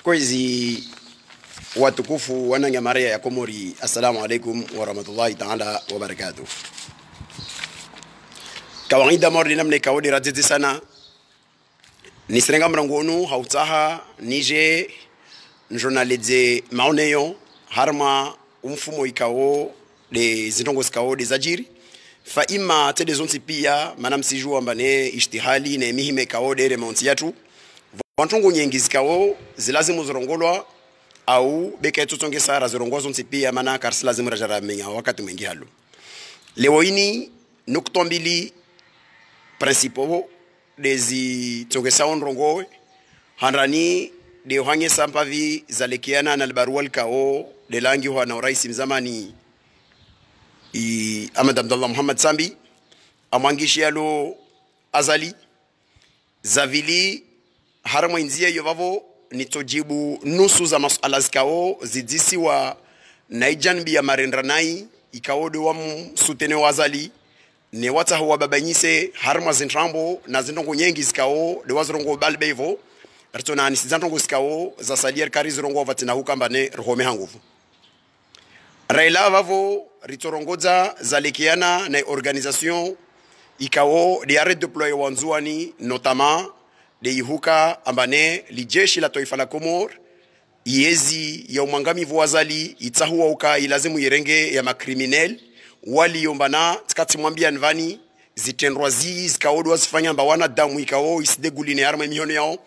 Kwezi watukufu wananyamaria ya Komori, assalamu alaikum wa rahmatullahi ta'ala wa barakatuh. Kawaida mordi namne kawadi raditi sana nisrenga mrangonu hautaha nije njonalidze maoneyo harma umfumo ikao de zintongo sikao de zajiri fa ima tede zonti pia manam sijua mbane ishtihali na mihime kao de remonti yatu wantongo nyengi zikao zilazimu zirongolwa au beke tutonge sara zirongozo zonti pia mana karsi lazimu rajara menga wakati mwingi halu leo ini nuktombili principaux dezi tongesa onrongo hanrani de hange sampavi zalekiana na albarual kao de langi wa na rais mzamani Ahmed Abdallah Muhammad Sambi amwangishialo azali zavili haramo inzia yovavo nitojibu nusu za masuala zikao zidisi wa naijanbi ya marendranai ikao de wa msutene wa azali ne wata huwa babanyise harma zintrambo na zintongo nyengi zikao de wazirongo balbevo ratona ni zintongo zikao za salier kari zirongo vatina hukamba ne rhome hanguvu raila vavo ritorongoza zalekiana na organisation ikao de arrêt deployer wanzuani notamment de ihuka ambane lijeshi la taifa la Komor iezi ya umangamivu wazali itahuwa uka ilazimu irenge ya makriminel wali yombana tikati mwambia nvani zitendwa zikaodwa zifanya mbawana damu ikao isideguline arma mihono yao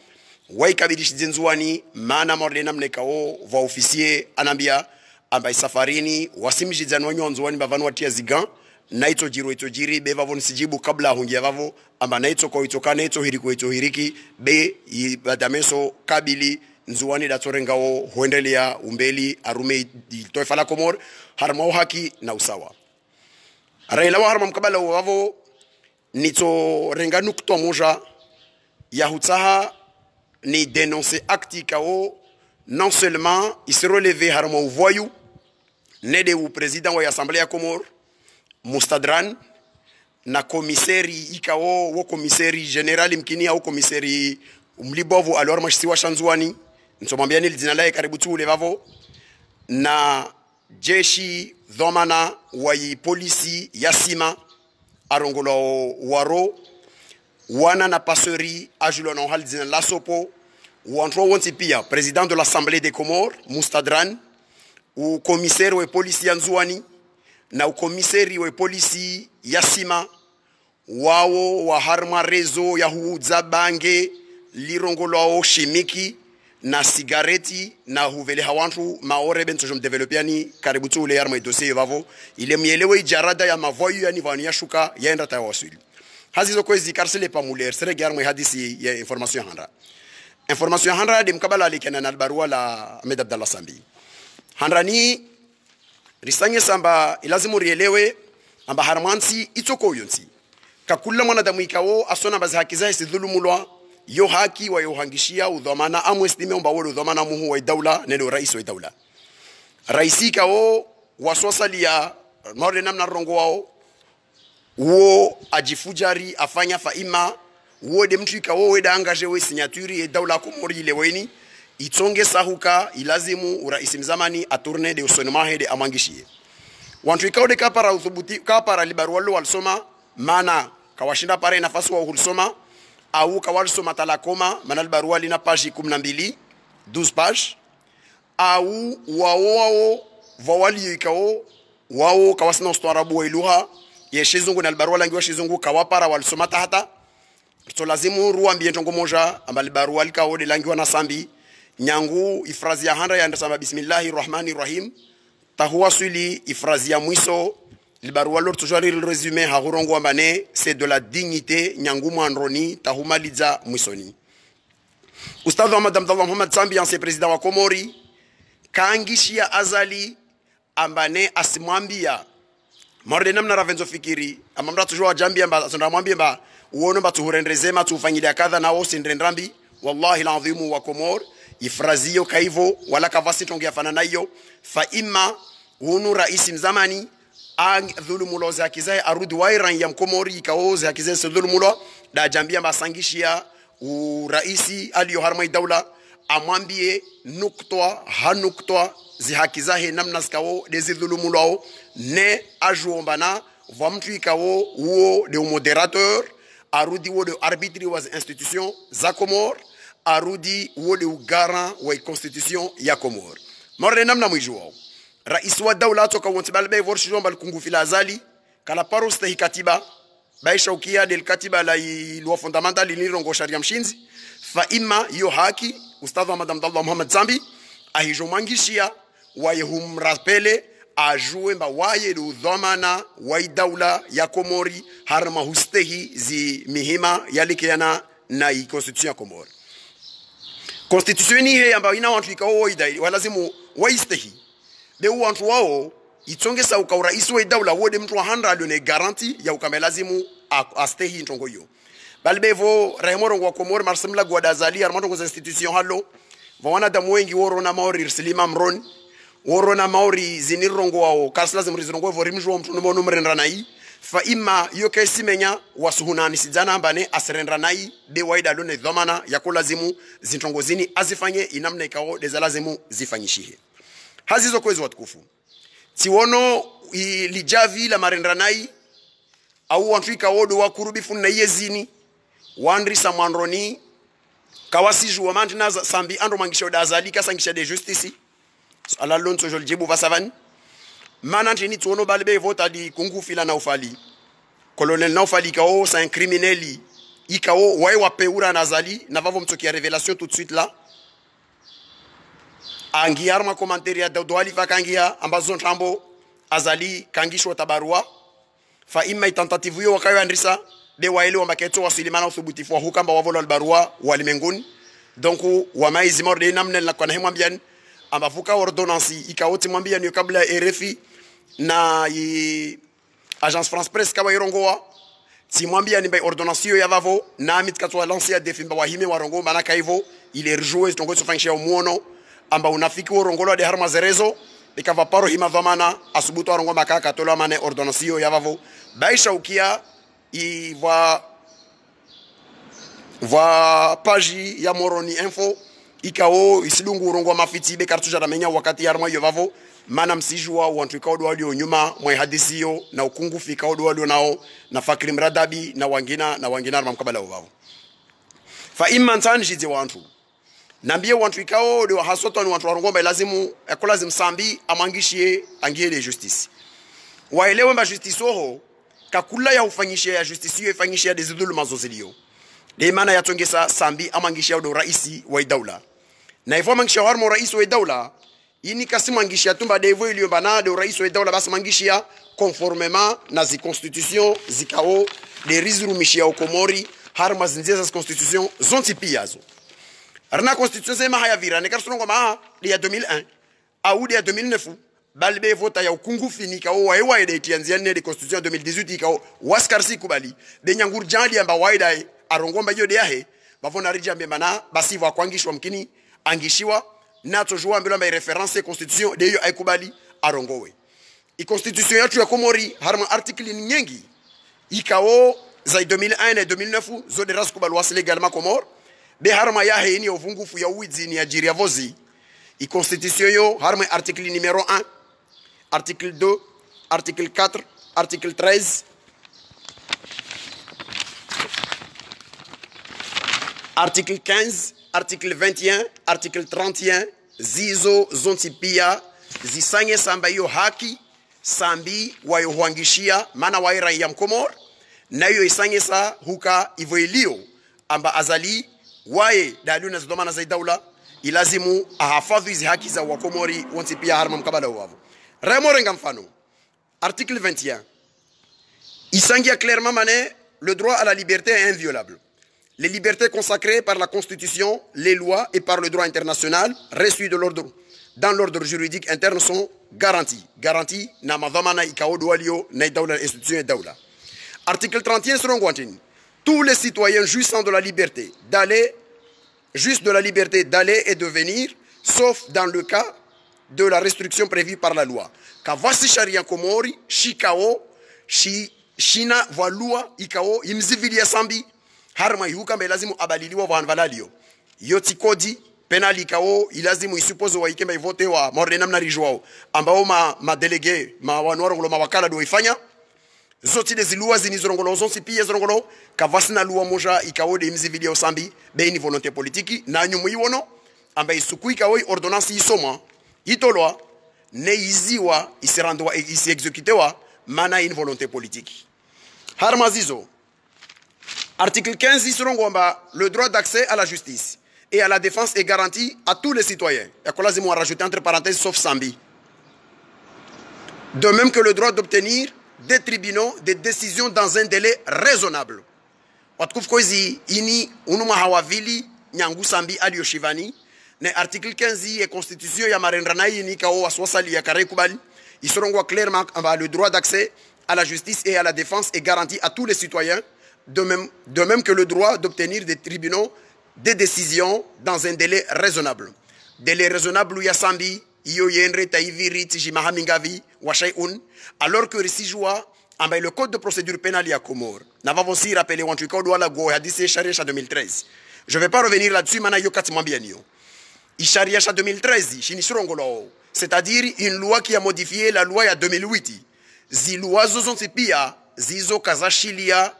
waikabidishi zinzuani maana mordena mnekao va ofisier anambia amba safarini wasimiji zanwanyo nzuani bavanu watia zigan naito jiri be vavo nsijibu kabla hungia vavo amba naito kwa itokana ito hiriki be ibadameso kabili nzuani datorengao huendelea umbeli arume taifa la Komor harmao haki na usawa. Raila wa harma mkabala wavo nito renga nukto moja ya hutaha ni dénoncer acte kao non seulement il se relever harma uvoyu nede u président wa assemblée ya Komor Mustadran na komiseri ikao wo komiseri general mkini au komiseri mlibovu alor mashisiwa shanzuani ntomwambia ni jina lake karibu tu levavo na jeshi dhamana wa polisi yasima arongolo waro wana na passerie ajulo na hal jina la sopo wantro wonti pia président de l'assemblée des Comores Mustadran ou commissaire wa polisi yanzuani na ukomiseri wa polisi yasima wao wa harma rezo ya huuza bange lirongolo shimiki na sigareti na huvele hawantu maore bento jom developiani karibu tu le arma dossier vavo ile mielewe jarada ya mavoyu yani vania shuka yaenda tawasuli hazizo kwezi karsele pamuler sere garmo hadisi ya information handra de mkabala alikana na barua la Ahmed Abdallah Sambi handrani risange samba ilazimu rielewe amba harmansi itoko yonsi kakula mwanadamu ikao asona bazi haki zake sidhulumulwa yo haki wa yohangishia udhamana amwestime omba wole udhamana muhu wa daula neno rais wa daula raisi kao waswasalia morde namna rongo wao wo ajifujari afanya faima wo de mtu ikao weda angaje we signature e daula Komori leweni itonge sahuka ilazimu uraisi mzamani atourne de usonemahe de amangishie wantu ikao de kapara uthubuti kapara libarwalo walsoma mana kawashinda pare nafasi wa hulsoma au kawalsoma talakoma manal barua lina page 12 page au wao vawali ikao wao kawasina ustarabu wa iluha yeshizungu na barua langiwa shizungu kawapara walsoma hata to lazimu ruambie ntongo moja ambali barua likao de langiwa na Sambi nyangu ifrazi ya handa ya ndasama bismillahir rahmanir rahim tahuwa swili ifrazi ya mwiso libarua lor toujours le résumé ha horongo ambane c'est de la dignité nyangu mwandroni tahuma liza mwisoni Ustadh Ahmed Abdallah Muhammad Sambi ancien président wa Komori kaangishia azali ambane asimwambia morde namna ravenzo fikiri amamra toujours ajambia amba sondamwambia ba uone ba tuhurendrezema tufanyilia kadha na wose ndrendrambi wallahi alazim wa Komor ifrazio kaivo wala kavasi tongia fanana hiyo fa imma hunu rais mzamani ang dhulumu za kizae arudi wairan ya Komori kaoze akizae dhulumu da jambia basangishia uraisi aliyo harma daula amwambie nuktwa hanuktwa zihakizahe namna zikawo dezidhulumulwao ne ajuombana vwa mtu ikawo uo de moderateur arudi uo de arbitre wa institution za Comore arudi uo de garant wa constitution ya Comore morre namna mwijwao rais wa dawla toka wontibalbe vorshijomba kungu filazali kala parosta hikatiba baisha ukia del katiba la loi fondamentale lirongo sharia mshinzi fa imma yo haki ustadha madam Abdallah Muhammad Zambi ahijomangishia waye humrapele ajue mba waye du dhamana wa dawla ya Komori harma hustehi zi mihima yalikiana na constitution ya Komori constitution ni he ambayo ina watu ikao idai walazimu waistehi be watu wao itongesa ukauraisi wa dawla wode mtu wa 100 ne garanti ya ukamelazimu astehi ntongo hiyo balbevo rahimoro wa Komori marsimla gwadazali armando kwa institution halo wana damu wengi woro na maori irsilima mron woro na maori zinirongo wao kaslazi mrizirongo vo rimjwo mtu no mrenra nai fa imma yo kesi menya wasuhunani sijana ambane asrenra nai de waida lone dhamana yakolazimu zintongozini azifanye inamna ikao dezalazimu zifanyishihe hazizo kwezo watukufu tiwono lijavi la marendra nai au wantu ikawodo wakurubifu na yezini wandri samwanroni kawasiju wa mantina sambi ando mangisho dazali kasangisha de justice ala lonso jol jibu vasavan manantini tuono balbe vota di kungu fila na ufali colonel na ufali kao c'est un criminel ikao wai wa peura nazali na vavo mtoki révélation tout de suite là angiar ma commentaire ya dawali vakangia ambazo ntambo azali kangisho tabarua fa imma tentative yo wakayo andrisa de waile wambaketo wasilimana uthubutifu wa hukamba wavola albarua walimenguni donc wa maizi morde namne na kwa hemwambian ambavuka ordonnance ikaoti mwambia ni kabla RFI na agence France Presse kawa irongoa si mwambia ni ordonnance yo ya vavo na amit katwa lancer ya defimba wahime warongo manaka hivyo ile rejouer tongo sofanyisha umuono amba unafiki urongolo de harma zerezo ikava paro hima dhamana asubuto warongo makaka tola mane ordonnance yo ya vavo baisha ukia i va page ya Moroni info ikao isilungu urongo mafiti be kartuja na menya wakati yarma yo vavo mana msijua wantu ikao walio nyuma mwe hadisi yo na ukungu fikao walio nao na fakri mradabi na wangina arma mkabala wao fa imman tanjiji wantu nambie wantu ikao do hasoto ni wantu warongo lazimu ekolazim sambi amangishie angie de justice waelewe mba justice ho kakula ya ufanyishe ya justice yo ifanyishe ya dezidulu mazozilio de maana yatongesa sambi amangishia do raisi wa dawla na hivyo mangishia harmo raisi wa dawla ini kasimangishia tumba de hivyo iliyo bana do raisi wa dawla basi mangishia conformément na zi constitution zikao de rizurumishia Komori harma zinzeza zi constitution zonti piazo arna constitution zema haya vira ne karsono ngoma ya 2001 au ya 2009 balbe vota ya ukungu finika o waewa ide tianziane de constitution 2018 ikao waskarsi kubali de nyangur jali amba waida arongomba yo de yahe bavona rijambe mana basi va kwangishwa mkini angishiwa nato joa mbele amba reference constitution de yo aikubali arongowe i constitution yetu ya Komori harma article nyingi ikao za 2001 na 2009 zo de ras kubali wasile galma Komor be harma yahe ni ovungufu ya uidzi ni ajiria vozi i constitution yo harma article numéro 1 article 2 article 4 article 13 article 15 article 21 article 31 zizo zontipia zisanye samba yo haki sambi wayo huangishia mana waira ya Komor na yo isanye sa huka ivoilio amba azali wae daluna zidomana za dawla ilazimu ahafadhi hizi haki za Wakomori wontipia harma mkabala wavo Remorenga mfano article 21 isangia clairement mané le droit à la liberté est inviolable. Les libertés consacrées par la Constitution, les lois et par le droit international reçues dans l'ordre juridique interne sont garanties. Garanties na madhamana ikao dualio na dawla institution dawla. Article 31 selon Guantini. Tous les citoyens jouissant de la liberté d'aller et de venir, sauf dans le cas de la restriction prévue par la loi. Kavasi sharia Komori, shikao, shina valua ikao, imzivilia sambi, harma yuka mbelazimu abaliliwa vanvalalio. Yoti kodi, penali kao ilazimu isupozo wa ikemba ivote wa morde namna rijwao ambao ma delege ma wanwaro ngolo mawakala do ifanya zoti des lois zinizorongolo zonsi pia zorongolo kavasina loi moja ikao de mzi video sambi be ni volonté politique na nyumu iwono amba isukui kao ordonnance isoma itolwa ne iziwa isirandwa isi exécutewa mana une volonté politique harmazizo article 15 isrongomba le droit d'accès à la justice et à la défense est garanti à tous les citoyens. Il y a rajouté entre parenthèses sauf Sambi. De même que le droit d'obtenir des tribunaux des décisions dans un délai raisonnable. Article 15 et constitution ya marendranaï ni kao aswasali ya kare kubali. Ils seront clairement le droit d'accès à la justice et à la défense est garanti à tous les citoyens. De même que le droit d'obtenir des tribunaux des décisions dans un délai raisonnable. Délai raisonnable, il y a sambi, il y a taïviri, tijimahamingavi, washayun, alors que ici joua, le code de procédure pénale à Comore. Nous avons aussi rappelé le code de la Go, hadith Sharia 2013. Je ne vais pas revenir là-dessus, mais il y a bien. Sharia 2013, c'est-à-dire une loi qui a modifié la loi de 2008. Zi loi zozonsipia, zizo kazashilia,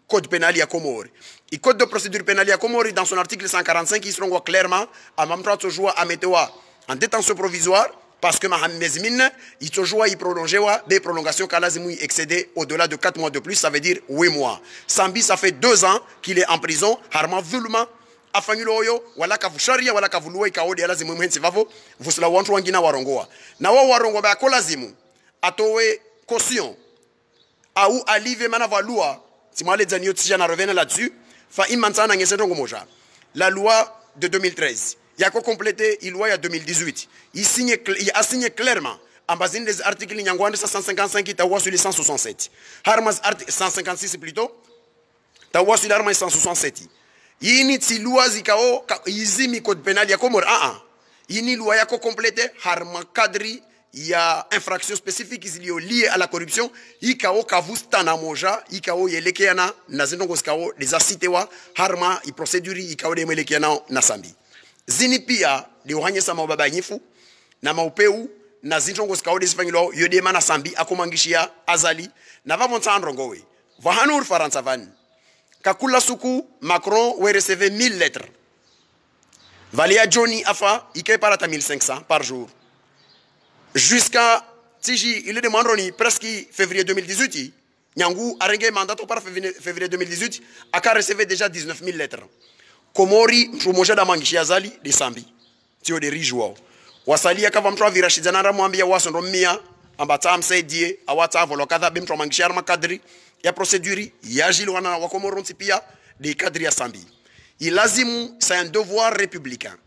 code pénal à Comore. Le code de procédure pénale à Comore, dans son article 145, il se clairement à Mamtra Tsojoua à Météoa en détention provisoire parce que Mahamezmine, il Tsojoua il prolongeait des prolongations qu'Alazimou excédé au-delà de 4 mois de plus, ça veut dire 8 mois. Sambi, ça fait 2 ans qu'il est en prison, Harma Vulma, Afanguloyo, wala Kavucharia, wala Kavuloi, Kaodi, Alazimou Hensivavo, vous la wantu wangina warongoa. Nawa warongo ba Kolazimu, Atowe caution, Aou Alive Manavalua, si moi les Zaniot Tijana reviennent là-dessus. La loi de 2013, il y a complété la loi de 2018. Il a signé clairement en base des articles 155 qui est sur les 167. 156 plutôt, tawa sur l'arme 167. Il y a une loi qui code pénal ya Comore. Il y a une loi qui complété harma cadri. Il y a infraction spécifique liée à la corruption. Il y a kavustana moja, il y a yelekeana nazinongos kao des asitewa harma i procédure il y a des melekeana nasambi. Zinipia de ohanye sama baba nyifu na maupeu na zinongos kao des fangilo yode mana sambi akomangishia azali na va monta androngowe. Vahanur faransa van. Kakula suku Macron we recevait 1000 lettres. Valia Johnny afa ike parata 1500 par jour. Jusqu'à Tiji, il est demandé presque février 2018. Nyangou a rendu mandat par février 2018. A recevé déjà 19 000 lettres. Komori, Moumoja Damangishi Azali, de Sambi. Tio de Rijouao. Wasali Akavamtra Virashizanara Mwambia Wason Romia, Ambatam Saidie, Awata Volokada Bimtro Mangisharma Kadri, ya procédure, ya Gilwana Wakomoron Tipia, des cadres à Sambi. Il azimu, c'est un devoir républicain.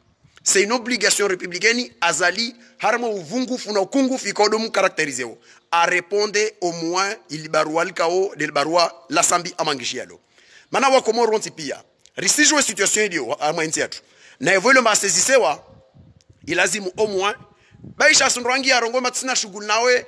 C'est une obligation républicaine, Azali, Harma ou Vungu, Funa Kungu, Fikodum caractérisé. À répondre au moins, il baroua le kao, del baroua, la Sambi Amangishialo. Manawa Komoron Tipia. Risi jouer situation idio, à moins théâtre. Na évolué ma saisisewa, il azimu au moins, Baisha Sunrangi a rongo matsina shugunawe,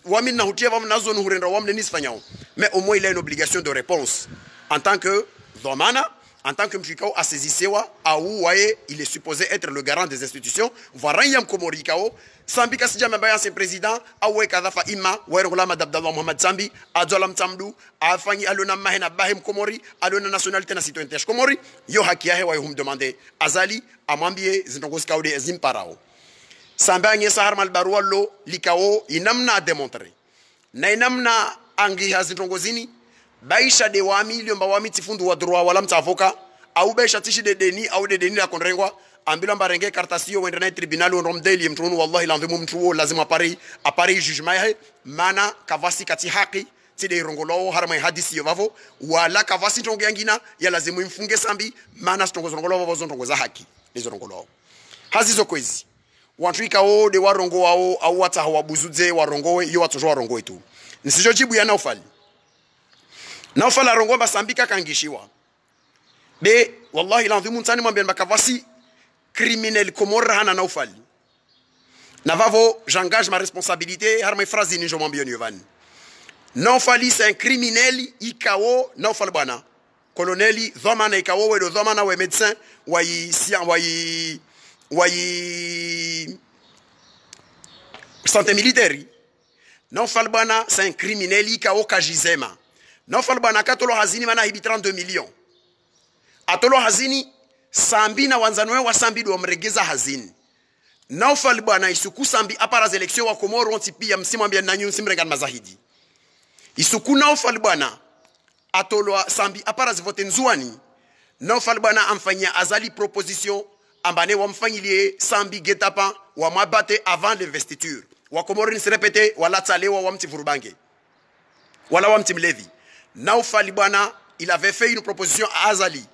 Wamin na hutia vam nazo nuhurenda wam nenis fanyao. Mais au moins il a une obligation de réponse. En tant que Domana, en tant que Mchikao a saisi Sewa, Aouaye, il est supposé être le garant des institutions. Varanyam Komorikao, Sambi Kasija Mabaya, c'est président, Aoué Kadafa Ima, Ouergola Madabdallah Mohamed Sambi, Adzolam Tamdou, Afangi Alona Mahena Bahim Komori, Alona nationalité na citoyenneté Komori, Yo Hakiahe Wahum demandé Azali, Amambie, Zintongos Kaode, Zimparao. Sambi Sahar Malbaroualo, Likao, Inamna a démontré. Nainamna Angi Hazintongozini, Baisha de wami liomba wami tifundu wa droit wala mtavoka au baisha tishi de deni au de deni la konrengwa ambila mbarenge kartasio wendana tribunal on romdeli mtunu wallahi landimu mtuo lazima apari jugement yahe mana kavasi kati haki tide rongolo harma hadisi yovavo wala kavasi tonge ngina ya lazima imfunge Sambi mana stongo rongolo wavo zontongo za haki lezo rongolo hazizo kwezi wantuika o de warongo wao au wata hawabuzuze warongowe yo watojo warongowe tu nisijo jibu ya naufali na ufala rongomba Sambika kangishiwa. Be, wallahi lanzimu ntani mwambia makavasi criminel Komora hana na ufali. Na vavo, j'engage ma responsabilité, har mes phrases ni jomambia nyovani. Na ufali c'est un criminel, ikao, na ufali bwana. coloneli dhamana ikawo we do dhamana we médecin wayi santé militaire non falbana c'est un criminel ikawo kajizema non falbana katolo hazini mana hibi 32 millions atolo hazini sambi na wanzanwe wa sambi do mregeza hazini naufali bwana isuku sambi apara election wa Komoro ontipia msimwambia nanyu msimrenga mazahidi isuku naufali bwana atolwa sambi apara vote nzuani naufali bwana amfanyia azali proposition ambane wamfanyilie sambi getapa wa mabate avant l'investiture wa Komoro ni répété wala tsalewa wa mtivurubange wala wa mtimlevi naufali bwana il avait fait une proposition à azali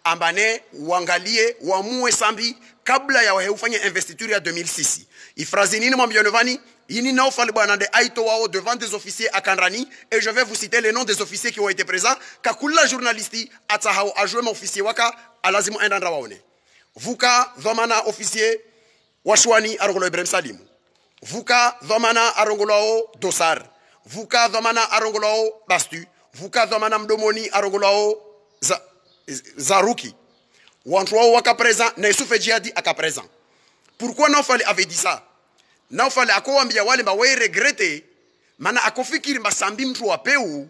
ambane wangalie wamue sambi kabla ya ufanye investiture ya 2006 ifrazi nini mwambionovani ini naofali bwana de aito wao devant des officiers à Kanrani et je vais vous citer les noms des officiers qui ont été présents kakula journalisti atahao ajoué mon officier waka alazimu endandra waone vuka dhamana officier washwani arongolo Ibrahim Salim vuka dhamana arongolo Dosar vuka dhamana arongolo Bastu vuka dhamana mdomoni arongolo Zaruki Wantwa waka présent na Yusufe Djihadi aka présent. Pourquoi Naufali avait dit ça? Naufali akowambia wale mawe regrette mana akofikiri masambi mtu wa peu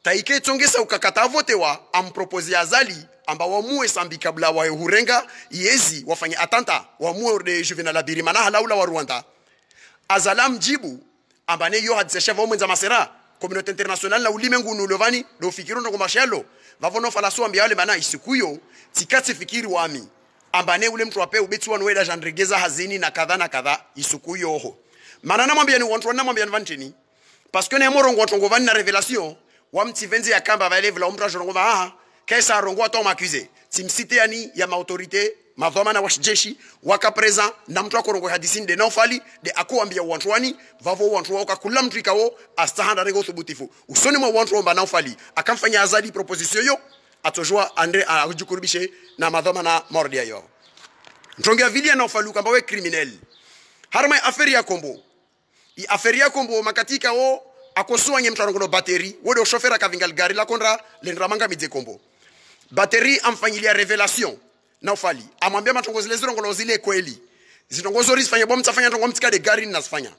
taike tongesa ukakata vote wa ampropose azali amba wamue sambi kabla wa hurenga yezi wafanye atanta wamue de Juvenal Abiri mana halaula wa Rwanda azalam jibu amba ne yo hadise chef wa mwenza masera communauté internationale na ulimengu nulevani do fikiro ndo mashelo vavono falaso ambia wale mana isikuyo tikati fikiri wami ambane ule mtu wape ubeti wanweda jandregeza hazini na kadha isukuyo ho manana mwambia ni watu wanamwambia nvantini parce que ne morongo watongo vani na révélation wa mtivenzi ya kamba va lève la umra jorongo va kaisa rongo atom accusé timsite yani ya autorité madhoma na wasjeshi waka présent na mtu akorongo hadisini de Naufali de akuambia watu wani vavo watu waka kula mtu ikawo astahanda rego thubutifu usoni mwa watu wa Naufali akamfanya azali proposition yo atojua Andre ajukurubishe na madhoma na mordia yo ntongia vilia Naufali kamba we criminel harma affaire ya kombo i affaire ya kombo makatika o akosuwa nye mtarongo bateri wodo chauffeur akavingal gari la kondra lenramanga midze kombo bateri amfanyilia révélation Naufali amwambia matongozi leziro ngolo zile kweli zitongozo risifanya bom mtafanya tongo mtika de gari nasifanya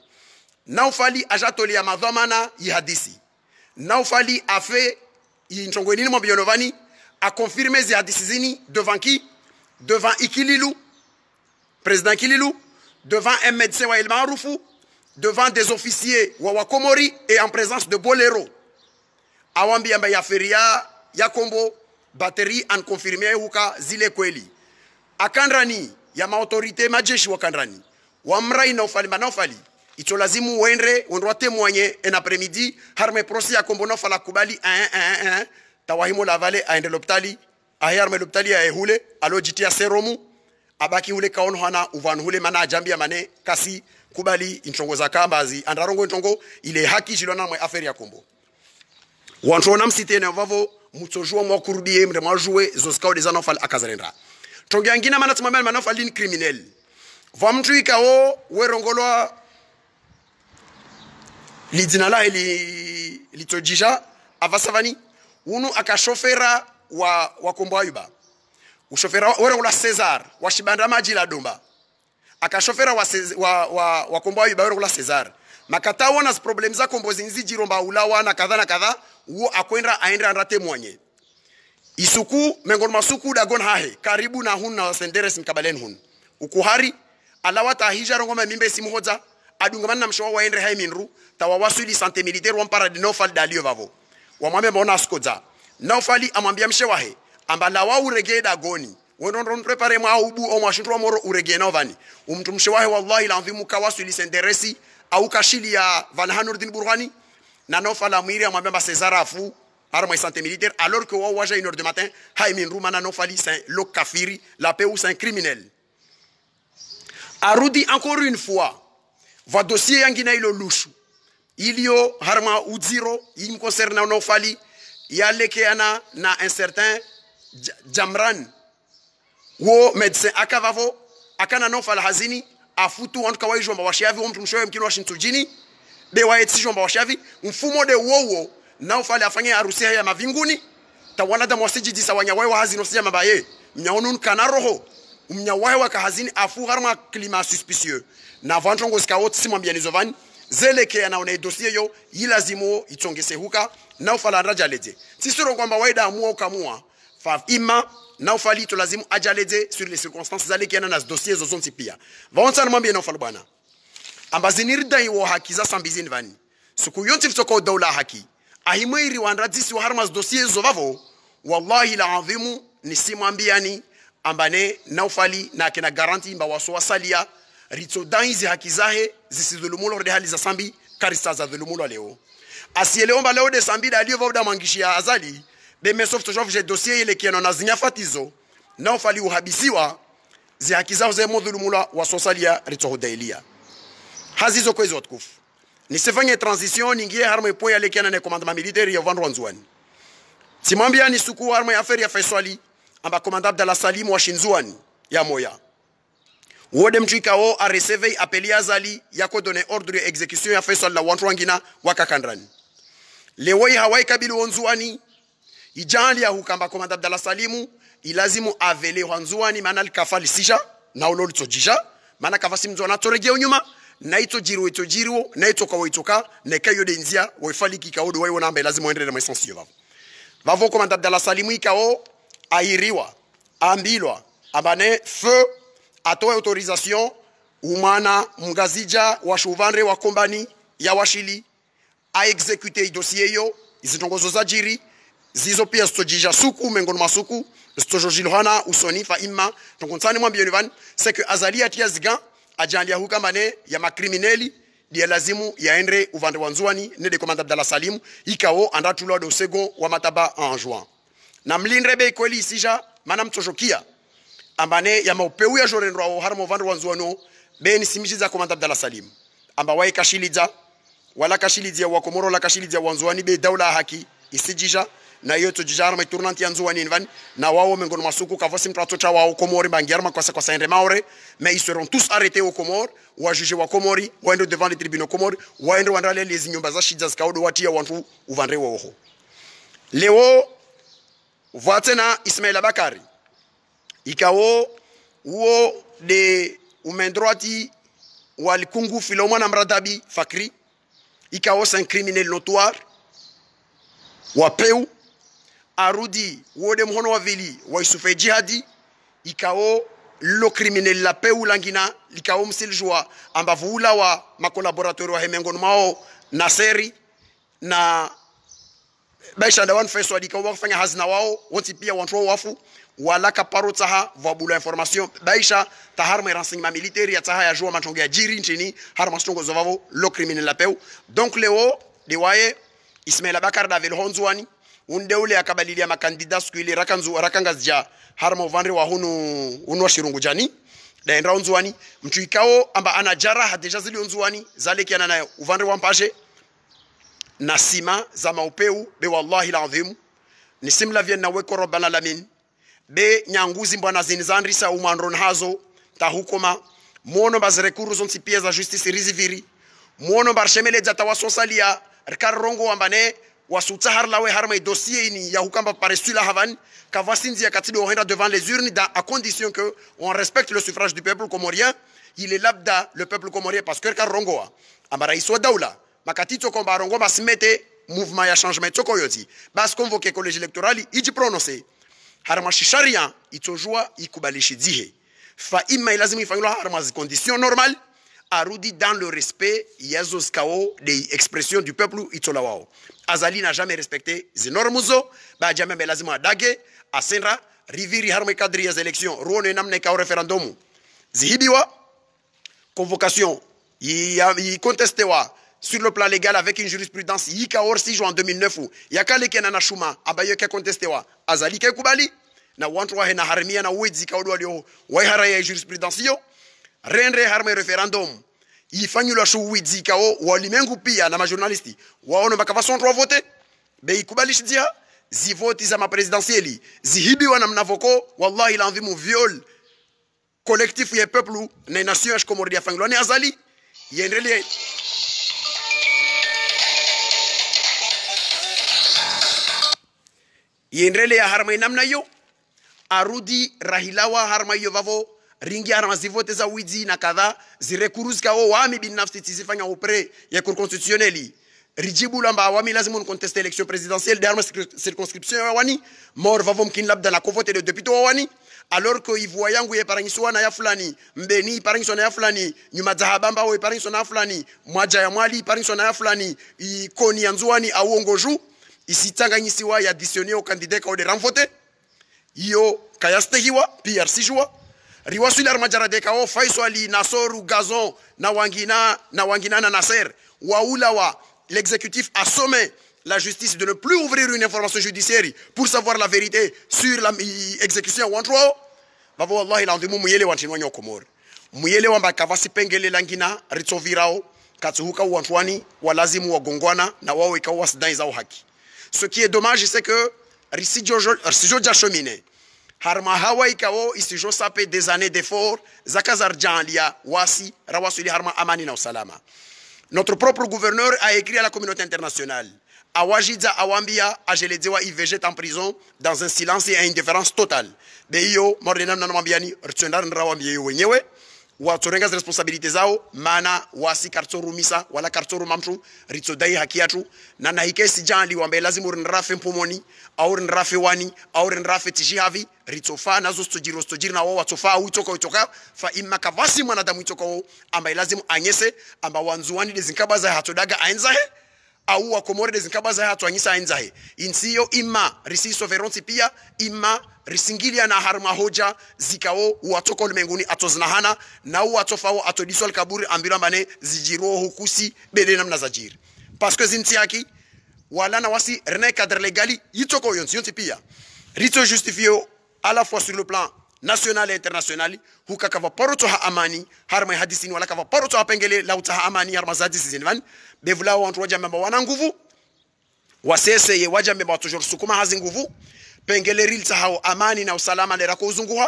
Naufali ajatoli ya madhamana yi hadisi Naufali a fait intongo nini mwambionovani a confirmé zi hadisi zini devant qui devant Ikililu président Ikililu devant un médecin wa El Maroufou devant des officiers wa Wakomori et en présence de Bolero awambi amba ya feria ya kombo batterie en confirmé huka zile kweli akandrani ya maautorité majeshi wa Kandrani wamrai Naufali ito lazimu wendre wendwa témoigner en après-midi harme procès ya kombo Naufali kubali tawahimo la vale aende l'hôpitali ayarme l'hôpitali ya ehule alo jitia seromu abaki hule kaono hana uvan hule mana jambia mane kasi kubali intongo za kambazi andarongo intongo ile haki jilona mwe affaire ya kombo wantona msite na vavo mutojua mwa kurudie mre mwa jouer zoskao des Naufali akazarendra tongia ngina mana tumambia Naufali ni criminel va mtu ikao werongolwa lidina la litojisha avasavani unu akashofera wa kombo ayuba ushofera werongolwa Cesar wa shibanda maji la domba akashofera wa kombo ayuba werongolwa Cesar makata wana problem za kombo zinzi jiromba ulawa na kadha uo akwenda aenda andate mwenye isuku mengon masuku dagon hahe karibu na hun na senderes mkabalen hun ukuhari alawata hija rongoma mimbe simuhoza adungamana na mshowa waende hai minru tawawasuli santé militaire wampara de Naufali dalio vavo wamwambia mbona askoza Naufali amwambia mshewahe ambala wa urege dagoni wendon prepare mwa ubu o mwashintwa moro urege novani umtu mshewahe wallahi lanzimu kawasuli senderesi au kashili ya Van Hanurdin Burhani na Naufali amwiri amwambia ba César afu arme santé militaire alors que wa waja 1h du matin hai minru mana Naufali c'est le kafiri la paix ou c'est un criminel arudi encore une fois va dossier yangina ilo lushu ilio harma udziro yim concerne Naufali yalekeana na un certain Jamran wo médecin akavavo akana Naufali hazini afutu wantu kawai jomba washavi mtu mshowe mkino washintujini de waetsi jomba washavi mfumo de wowo Naufali afanye harusi ya mavinguni tawana da mwasiji disa wanyawae wa hazino siya mabaye mnyaonun kanaroho mnyawae wa kahazini afu harma klima suspicieux na vantongo skawot simwambia nizovani zeleke anaona dossier yo ilazimo itongese huka na ufala jalede sisoro kwamba waida amua ukamua fa ima na ufali to lazimu ajalede sur les circonstances zaleke na dossier zozonti pia vaonsa na mwambia na ufala bwana ambazinirda iwo haki za sambizini vani suku yonti fitoko dawla haki ahimwiri wandradisi wa harmas dossier zovavo wallahi la adhimu nisimwambiani ambane na ufali na kina garanti mba waso wasalia rito daizi haki zahe zisidhulumulo de hali za sambi karista za dhulumulo leo asieleomba leo de sambi da alio da mangishia azali be mesof to jove dossier ile kieno na zinyafatizo na ufali uhabisiwa zi haki zao za modhulumulo wasosalia rito hodailia hazizo kwezo watukufu nisifanye transition ningie harma ipo ya lekiana na commandement militaire ya vandu wanzuani simwambia ni suku harma ya affaire ya Faisali amba commandant Abdallah Salim wa Shinzuani ya moya wode mtuikao a receive appeli azali yako donner ordre exécution ya Faisal la wantu wangina wakakandrani lewoi hawai kabili wanzuani ijali ya hukamba commandant Abdallah Salimu ilazimu avele wanzuani maana likafali sisha na ulolu tojisha maana kafasi mzona torege unyuma na ito jiru na ito kwa itoka na kayo denzia wefaliki kaodo wao namba lazima endelea na essentiel vavo vavo commandant Abdallah Salimu ikao airiwa ambilwa abane feu atoe autorisation umana mngazija wa shuvandre wa kombani ya washili a execute dossier yo izitongozo za jiri zizo pia stojija suku mengono masuku stojojilhana usoni fa imma tongontani mwambie nivan c'est que azalia tia zigan ajandia huka mane ya makrimineli dia lazimu yaendre uvande wanzuani ne de commandant Abdallah Salim ikao andatulo do second wa mataba en juin na mlindre be kweli isija mana mtojokia ambane ya maupeu ya jorendwa wa harmo vandu wanzuano ben simijiza commandant Abdallah Salim amba wai kashiliza wala kashiliza wa komoro la kashiliza wanzuani be daula haki isijija na yoto jijara ma tournante yanzuani nvan na wao mengono masuku kavosi mtrato cha wao komori bangiarma kwa saendre maure mais ils seront tous arrêtés au Comores ou jugés wa komori waende devant les tribunaux komori waende wandale les nyumba za shida zikaodo watia wantu uvandre wao leo voatena Ismail Bakari ikao uo de umendroati walikungu Filomena Mradabi Fakri ikao c'est un criminel notoire wapeu arudi wode mhono wa vili wa isufe jihadi ikao lo criminel la peu langina likao msiljua ambavula wa makolaborateur wa hemengono mao Naseri na baisha da wan feso dikao wafanya hazina wao wonti pia wantu wafu wala kaparo taha vabula information baisha taharma renseignement militaire ya taha ya jua matonga jiri nchini harma stongo zovavo lo criminel la peu donc leo de waye Ismail Bakar Davel Honzwani undeule akabalilia makandida siku ile rakangazja harma uvandre wa hunu wa shirungu jani daendra Honzwani mtu ikao amba anajara deja zili Honzwani zale kiana na uvandre wa mpaje na sima za maupeu be wallahi alazim ni simla vien na weko rabbana lamin be nyanguzi mbwana zinzandrisa umandron hazo tahukoma mono bazrekuru zonti pia za justice riziviri mono barshemele jata wasosalia rikarongo ambane wasutahar lawe harma dossier ini ya hukamba paresula havan kavasinzi ya katido henda devant les urnes à condition que on respecte le suffrage du peuple comorien il est labda le peuple comorien parce que rikarongo ambara iswa daula makatito komba rongo basimete mouvement ya changement toko yoti bas convoquer collège électoral iji prononcer harma sharia itojua ikubalishi dihe fa imma lazima ifanywa harma conditions normales arudi dans le respect yazos kao des expressions du peuple itolawao azali n'a jamais respecté les normes ba jamais lazima dage asenra riviri harma cadre ya élections rone namne ka référendum zihibiwa convocation yi contesté wa sur le plan légal avec une jurisprudence yika orsi en 2009 yakale kenana shuma abayo ke contesté wa azali ke kubali na wantu wa na harmia na wedi kaodo walio wa haraya jurisprudence yo rendre harme referendum ifanyulwa shuwidi kao walimengu pia na majournalisti waona bakavason trois voter be ikubalishi dia zivoti za mapresidentieli zihibiwa na mnavoko wallahi l'envie viol collectif ya peuple na nation ya Comores ya fanglo ni azali yendelee yendele ya harma namna yo arudi rahilawa harma yo vavo ringi harma zivote za wizi na kadha zirekuruzika o wami binafsi tizifanya upre ya cour constitutionnelle rijibu lamba awami lazimu contester élection présidentielle d'armes circonscription wani mor vavo mkin labda na kovote de député wani alors que ivoa yangu ye parangiswa na ya fulani mbeni parangiswa na ya fulani nyuma zahabamba o parangiswa na ya fulani mwaja ya mwali parangiswa na ya fulani ikoni ya nzuani au ongoju isitanganyisiwa ya additionner au candidat ka de renvoter yo kayastehiwa PRC jua riwasuli armajarade ka o faiso ali nasoru gazon na wangina na naser waula wa l'exécutif a sommé la justice de ne plus ouvrir une information judiciaire pour savoir la vérité sur l'exécution wantro babo wallahi la ndimu muyele wantinwa nyokomor muyele wamba kavasi pengele langina ritsovirao katsuhuka wantwani walazimu wagongwana na wao ikawa wasidai zao haki. Ce qui est dommage c'est que risijo jashomine harma hawa ikawo isijo sape des années d'efforts zakazar janlia wasi rawasuli harma amani na usalama. Notre propre gouverneur a écrit à la communauté internationale. Awajidza awambia ajelezewa ivejete en prison dans un silence et une indifférence totale. Beyo mordena nanamambiani rtsendar nrawambie wenyewe watorenga responsabilité zao mana wasi kartsoru misa wala kartsoru mamtu ritsodai hakiatu na nahikesi janli wambe lazimu nrafe mpomoni au nrafe wani au nrafe tishihavi ritsofa nazo stojiri na wao watsofa utoka fa imma kavasi mwanadamu itoko amba lazimu anyese amba wanzuani dezinkabaza hatodaga ainzahe au wakomore dezinkabaza hatu anyisa ainzahe insiyo imma risi sovereignty pia imma risingilia na harma hoja zikao watoko ulimenguni atoznahana na watofao atodisol kaburi ambira mane zijiro hukusi bele namna zajiri parce que zintiaki wala na wasi rene cadre legali yitoko yonti pia rito justifio à la fois sur le plan national et international huka kava poroto ha amani harma hadisini wala kava poroto ha pengele lauta ha amani harma zadisi zinvan bevula wantu waja memba wana nguvu wasese ye waja memba toujours sukuma hazi nguvu pengele rilta hao amani na usalama lera ko uzunguha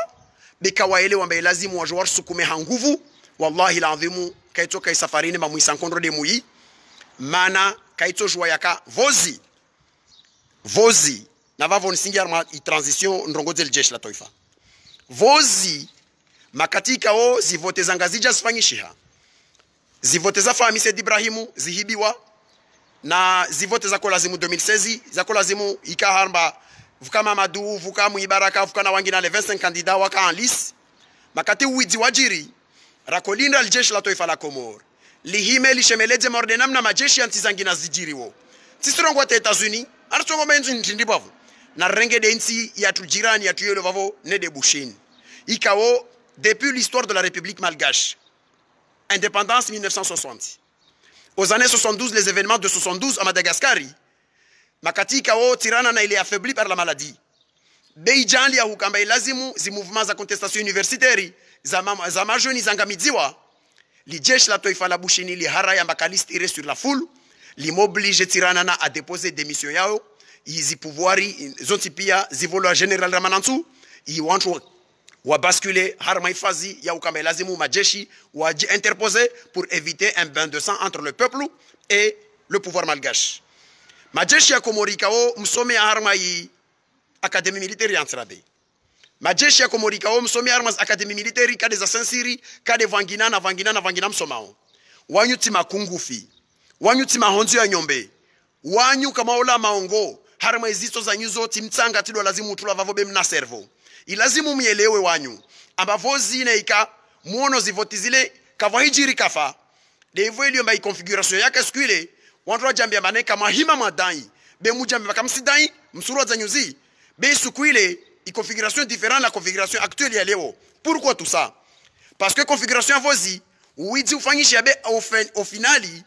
bikawaele wambe lazimu wajwar sukume ha nguvu wallahi laadhimu kaito kai safarini mamuisa nkondro de muyi mana kaito jwa yaka vozi na vavo nisingi arma i transition ndrongoze jeshi la taifa vozi makatika o zivote zangazija sifanyishiha zivote za famisi Ibrahimu zihibiwa na zivote za kolazimu 2016 za kolazimu ikaharba vuka Mamadou vuka Muibaraka vuka na wangina le 25 candidats waka en liste makati widi wajiri rakolinda jeshi la taifa la Komor lihime lishemeleze mordenam na majeshi antizangina zijiriwo tisirongo te États-Unis artongo menzu ndindibavu na renge de nsi ya tujirani ya tuyelo vavo ne de Bouchine ikawo depuis l'histoire de la République malgache indépendance 1960 aux années 72 les événements de 72 à Madagascar makati ikawo tirana na ile affaibli par la maladie beijali ya hukamba lazimu zi mouvements za contestation universitaire za majoni zangamidziwa li jeshi la taifa la Bouchine li hara ya makaliste ire sur la foule li m'oblige tirana na a déposer démission yao izi pouvoiri zonti pia zivolo general Ramanantu i wantu wa basculer harma ifazi ya ukamba lazimu majeshi wa interposer pour éviter un bain de sang entre le peuple et le pouvoir malgache majeshi ya Komorikao msome ya harma i académie militaire yantrabe majeshi ya Komorikao msome armas académie militaire kade za Sansiri kade vangina msomao wanyuti makungufi wanyuti mahonzo ya nyombe wanyu kama ola maongo harma izisto za nyuzo timtsanga tido lazimu tula vavo bem na servo ilazimu mielewe wanyu ambavozi na ika muono zivoti zile kavahijiri kafa devo ilio mba configuration yake skule wantu jambia maneka mahima madai be mujambe kamsidai msuro za nyuzi be sukuile i configuration différente la configuration actuelle ya leo pourquoi tout ça parce que configuration vozi uidi ufanyisha be au finali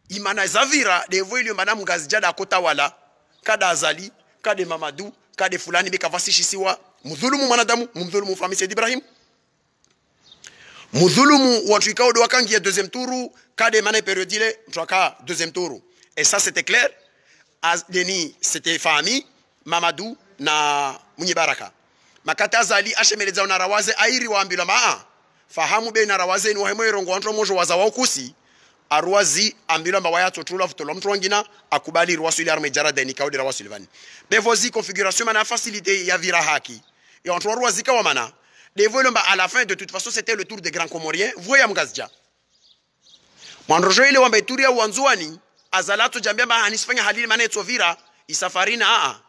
imana zavira devo ilio mba mgazijada akota wala kada azali kade Mamadou kade fulani bekavasishisiwa mudhulumu mwanadamu mudhulumu famisi Ibrahim mudhulumu watu ikao do wakangia deuxième tour kade mane périodile mtwaka deuxième tour et ça c'était clair deni c'était famille Mamadou na Munyibaraka makata azali ashemeleza na rawaze airi waambila maa fahamu be na rawaze ni wahemo irongo wantu mojo waza waukusi arwazi ambilo mbawaya totula futolo mtu wangina akubali rwasu ile arme jara deni kaudi rwasu ilvani devozi configuration mana facilité ya vira haki et entre rwazi ka wamana devoilo mba à la fin de toute façon c'était le tour des grands comoriens voya mgazja mwanrojo ile wamba ituria uanzuani azalato jambia ba hanisifanya halili mana etovira isafarina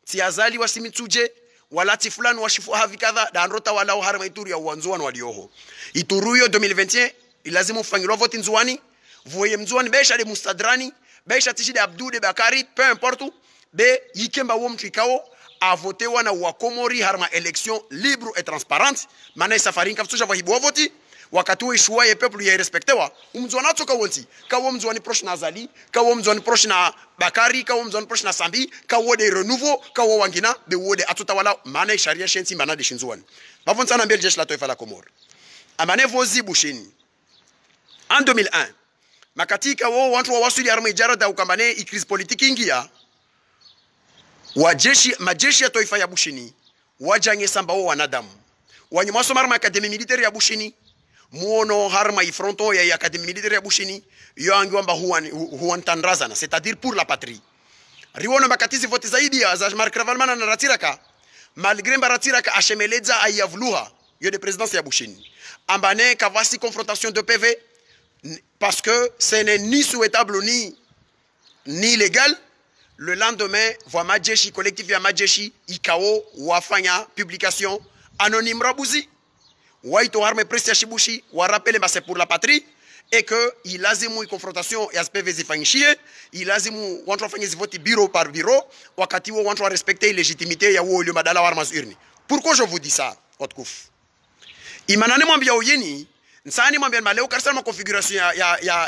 tiazali wasimituje walati fulani washifu havi kadha dandrota wala harma ituria uanzuani walioho ituruyo 2021 ilazimu fangilwa vote nzuani voye mzuani besha de mustadrani besha tishide Abdou de Bakari peu importe be yikemba wo mtu ikao a voté wana wa Komori harma élection libre et transparente mana safari nkaftusha vahibu voti wakati wa ishua ye peuple ya respectewa umzwana toka wonti kawo mzwani proche na Azali kawo mzwani proche na Bakari kawo mzwani proche na Sambi kawo de renouveau kawo wangina be wode atutawala mana sharia shensi mana de shinzwani bavonta na mbele jeshi la taifa la Komori amane vozi bushini en 2001 makatika wo watu wa wasuli arma ijara da ukambane ikrizi politiki ingia majeshi ya taifa ya bushini wajange samba wo wanadamu wanyuma soma arma akademi militaire ya bushini muono harma ifronto ya akademi militaire ya bushini yo angiwamba huan tandrazana c'est-à-dire pour la patrie riwono makatizi vote zaidi ya za Marc Ravalmana na Ratiraka malgré Ratiraka ashemeleza ayavluha yo de présidence ya bushini ambane kavasi confrontation de PV parce que ce n'est ni souhaitable ni légal. Le lendemain, voit Majeshi, collectif ya Majeshi, Ikao, wafanya publication anonyme Rabouzi. Waito arme presse Shibushi, wa rappelle c'est pour la patrie et que il azimu confrontation ya SPV zifanyishie, il azimu wantu wafanya vote bureau par bureau, wakati wo wantu respecter légitimité ya wo madala warmas urni. Pourquoi je vous dis ça? Otkouf. Imanane mwambia oyeni nsani mwambia maleo karsana ma configuration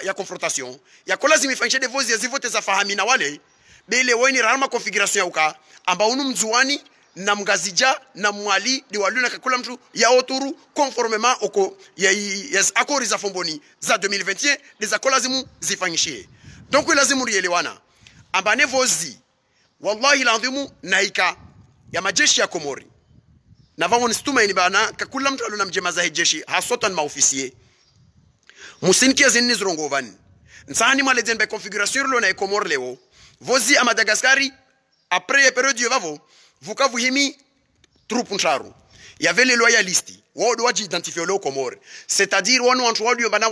ya confrontation ya kola zimifanyisha de vozi ya zivote za fahamina wale bele weni rama configuration ya uka amba unu mzuani na mgazija na mwali de waluna kakula mtu ya oturu conformément oko ya akori za fomboni za 2021 des akola zimu zifanyishie donc lazimu rielewana amba ne vozi wallahi landhimu naika ya majeshi ya Komori na vamo nistuma ini bana kakula mtu aluna mjema za jeshi hasotan maofisier musinki azini zrongovan nsani malezen be configuration lo na Komori leo vozi a Madagascari après période yovavo vukavu himi troupe ncharu il y avait les loyalistes wo doit identifier le Komori c'est-à-dire wanu wantu wadu bana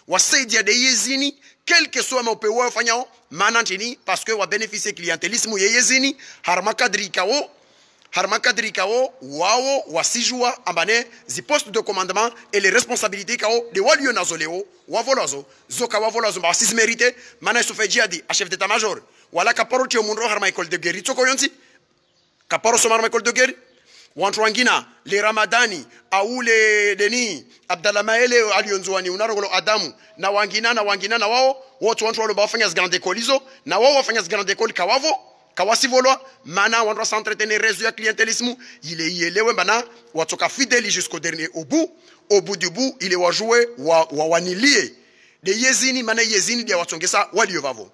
wasaidia de yezini quel que soit mapewa wafanyao manantini parce que wa bénéficier clientélisme yezini harma kadri kao wao wasijua ambane zi postes de commandement et les responsabilités kao de walio nazoleo wavolazo zoka wavolazo ba sis mérité mana sofeji adi a chef d'état-major wala kaporo ti omunro harma école de guerre tsoko yonti kaporo so harma école de guerre wantu wangina le Ramadani au le Deni Abdallah Maele alionzwani unarogolo Adamu na wangina na wao wote wantu walo bafanya grande école hizo na wao wafanya grande école kawavo kawasivolwa mana wantu s'entretenir réseau ya clientélisme il est yelewe bana watoka fidèle jusqu'au dernier au bout du bout il est wa jouer wanilie de yezini mana yezini dia watongesa waliovavo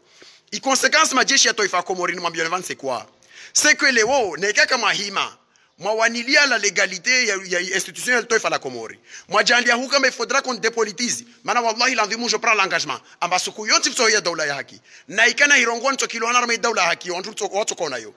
i conséquence majeshi ya taifa Komorini mwambia c'est quoi c'est que leo neka kama hima mwawanilia la légalité ya institutionnelle taifa la Komori mwajandia huka mais faudra qu'on dépolitise mana wallahi l'envie je prends l'engagement amba suku yonti fso ya dawla ya haki na ikana hirongwan to kilo hanar mai dawla haki watu kona yo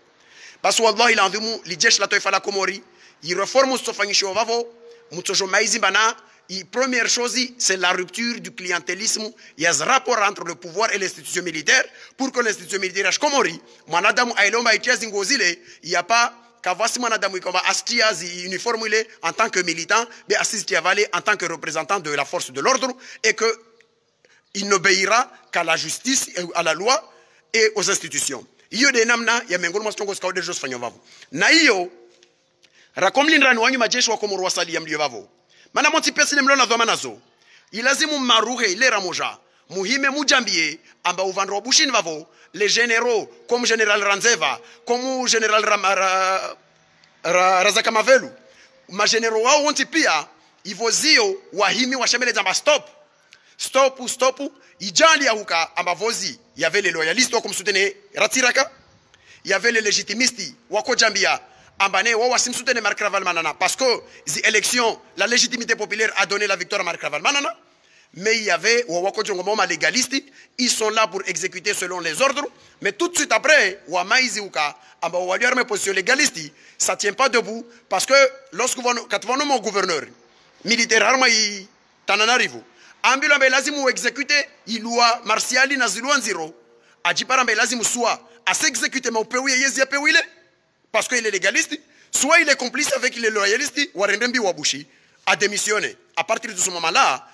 bas wallahi l'envie li jeshi la taifa la Komori i reforme stofanyisho vavo mutsojo maizi bana i première chose c'est la rupture du clientélisme il y a ce rapport entre le pouvoir et l'institution militaire pour que l'institution militaire Komori mwanadamu ailomba itiazi ngozile il y a pas kavasi mwanadamu ikoma astia zi uniforme ile en tant que militant mais assiste avale en tant que représentant de la force de l'ordre et que il n'obéira qu'à la justice et à la loi et aux institutions hiyo de namna ya mengoni mastongo skao de jos fanyovavo na hiyo rakomlindrani wanyu majeshi wa Komoro wasali ya mliovavo mana monti pesile mlona dhamana zo ilazimu maruhe ile ramoja muhime mujambie amba uvandro bushini vavo les généraux comme général Ranzeva comme général Razaka Mavelu ma généraux wao wonti pia ivozio wahimi washamele zamba stop ijali ya huka amba vozi il y avait les loyalistes comme soutenir Ratiraka il y avait les légitimistes wako jambia ambane wao wasimsoutene Marc Ravalmana parce que les élections la légitimité populaire a donné la victoire à Marc Ravalmana Mais il y avait Wawakodjongoma légaliste, ils sont là pour exécuter selon les ordres. Mais tout de suite après, Wamaïziouka, Amba position légaliste, ça ne tient pas debout. Parce que lorsque quand vous mon gouverneur, militaire, Harmaï, Tananarivo, Ambulambe Lazimu exécuté, il loi martiali na ziluan zero. Adjiparambe Lazimu soit à s'exécuter, mais au pays, il est parce qu'il est légaliste, soit il est complice avec les loyalistes, ou Wabushi, a démissionné. À partir de ce moment-là,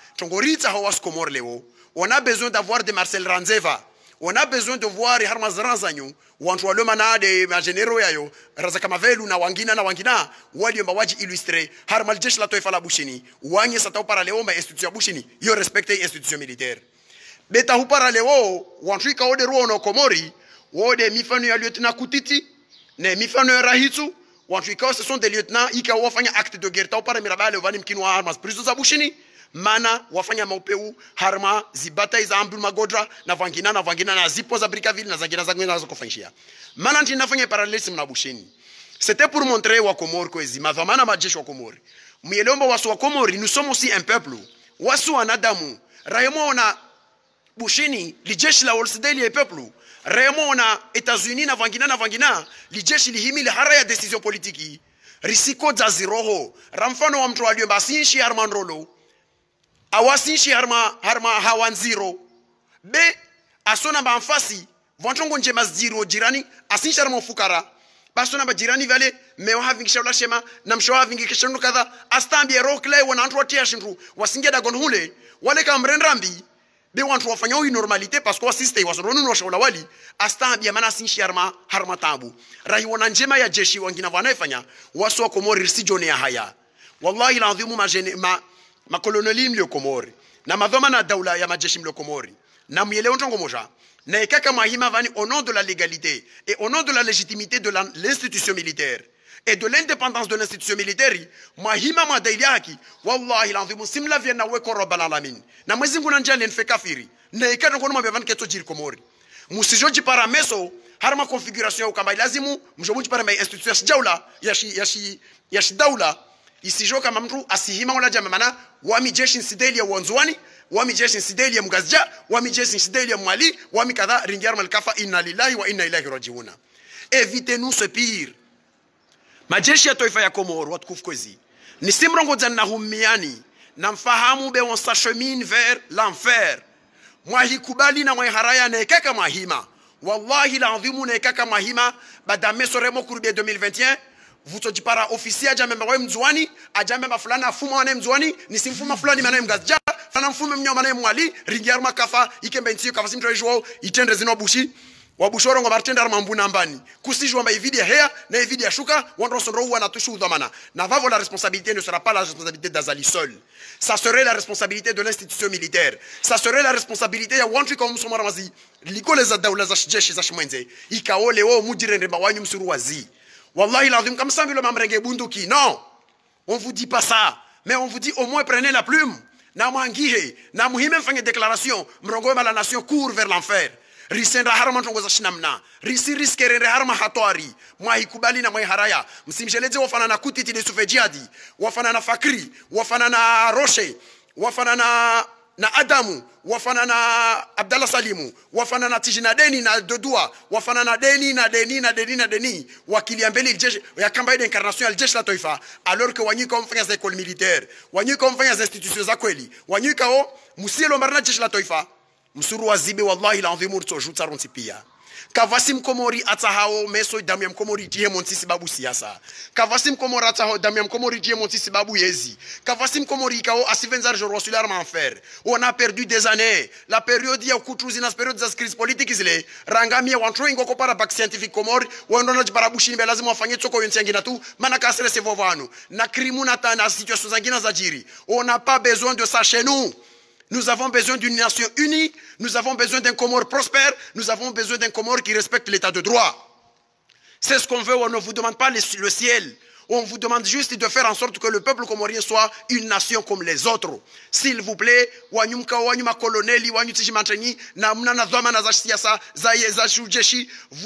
on a besoin d'avoir des Marcel Ranzeva. On a besoin de voir les Harmaz Ranzanyo, ou en le mana de Magénero Yayo, Razakamavelu, na Wangina, Wali Mbawaji illustré, Harmal Jesh la Toifa la Bouchini, Wanye Satao Paraleo, ma institution Bouchini, yo respecté institution militaire. Beta hu Paraleo, Wantrika Ode Ruono Komori, Wode Mifanu ya lieutenant Kutiti, ne Mifanu ya Rahitsu, Wantrika, ce sont des lieutenants, Ika Wafanya acte de guerre, Tao Paramirabale, Vanim Kinwa Harmaz, Priso Zabushini, mana wafanya maupeu harma zibata iza ambul magodra na vangina na zipo za Brickaville na zangina zangina nazo kufanyishia mana nti nafanya parallelism na Busheni. C'était pour montrer wa Komori kwezi madhamana majeshi wa Komori mielombo wasu wa Komori, nous sommes aussi un peuple wasu wanadamu raimo na Busheni lijeshi la olsideli ya peuple raimo na États-Unis na vangina lijeshi lihimili hara ya decision politiki risiko za ziroho ramfano wa mtu aliomba sinshi Armand Rolo awasinshi harma hawanziro be asona ba mfasi vantongo njema ziro jirani asinshi harma fukara basona ba jirani vale me having shawla shema na mshawa having kishano kadha astambie rokle wana antu watia shindu wasinge da gonhule wale kamrenrambi be wantu wafanya hii normalite parce que wasiste wasoro no shawla wali astambie mana sinshi harma tabu rahi wana njema ya jeshi wangina wanaifanya waso wa Komori sijone ya haya wallahi lazima makoloneli mlio Komori na madhoma na daula ya majeshi mlio Komori na mwelewa ntongo moja na ikaka mahima vani au nom de la légalité et au nom de la légitimité de l'institution militaire et de l'indépendance de l'institution militaire mahima madaili haki wallahi lanzimu simla vya na weko rabbal alamin na mwezi nguna njali nfe kafiri na ikaka kono mabya vani keto jiri Komori musijoji para meso harma configuration kama lazimu mjomuji para mai institution ya daula ya daula isijo kama mtu asihima wala jamaa maana wami jeshi nsideli ya wanzwani wami jeshi nsideli ya mgazja wami jeshi nsideli ya mwali wami kadha ringiar malkafa inna lillahi wa inna ilaihi rajiuna. Évitez-nous ce pire. Majeshi ya taifa ya Komoro watukufu kwezi ni simrongo za nahumiani na mfahamu be on s'achemine vers l'enfer. Mwahikubali na mwaharaya na ekaka mahima wallahi la adhimu na ekaka mahima badame soremo kurubia 2021 vutojipara ofisia ajamemba wewe mzwani ajamemba fulana afuma wane mzwani nisimfuma fulani manaye mgazja fana mfume mnyoma naye mwali ringiar makafa ikembe ntio kafa simtrejo itendre zino bushi wabushoro ngo bartenda armambu nambani kusijwa mba ividi ya hea na ividi ya shuka wandro sonro wana tushu dhamana na vavo la responsabilité ne sera pas la responsabilité d'Azali seul, ça serait la responsabilité de l'institution militaire, ça serait la responsabilité ya wantu comme somaramazi liko les adawla za jeshi za shimwenze ikaole wao mujirende mawanyu msuru wazi. Wallahi l'azim comme ça le mamrenge bunduki. Non, on vous dit pas ça, mais on vous dit au moins prenez la plume. Na mwangihe, na muhime mfanye déclaration, mrongo la nation court vers l'enfer. Risenda harama tongoza shinamna. Riskerere harama hatwari. Mwahikubali na mwaharaya. Msimsheleze wafana na kutiti de sufejadi, wafana na Fakri, wafana na Roche, wafana na Adamu, wafana na Abdallah Salimu, wafana na Tijinadeni na Dodua, wafana na Deni, wakiliambeli jeshi ya kamba d'incarnation al jeshi la taifa, alors que wanyika mfanya za école militaire, wanyika mfanya za institutions za kweli, wanyika musilo marna jeshi la taifa, msuru wazibe wallahi la envimu tsojuta ronti pia. Kavasim Komori atahao meso damu ya Mkomori tie monti sababu siasa. Kavasim Komori atahao damu ya Mkomori tie monti sababu yezi. Kavasim Komori kao asivenzar je reçu l'arme en fer. On a perdu des années. La période ya kutruzi na période za crise politique zile. Rangamia wantro ingo ko para bac scientifique Komori. Wandona jibarabushini be lazima wafanye tsoko yontsangina tu. Mana kasere se vovano. Na krimu na ta na situation zangina za jiri. On n'a pas besoin de ça chez nous. Nous avons besoin d'une nation unie, nous avons besoin d'un Comore prospère, nous avons besoin d'un Comore qui respecte l'état de droit. C'est ce qu'on veut, on ne vous demande pas le ciel. On vous demande juste de faire en sorte que le peuple comorien soit une nation comme les autres. S'il vous plaît, vous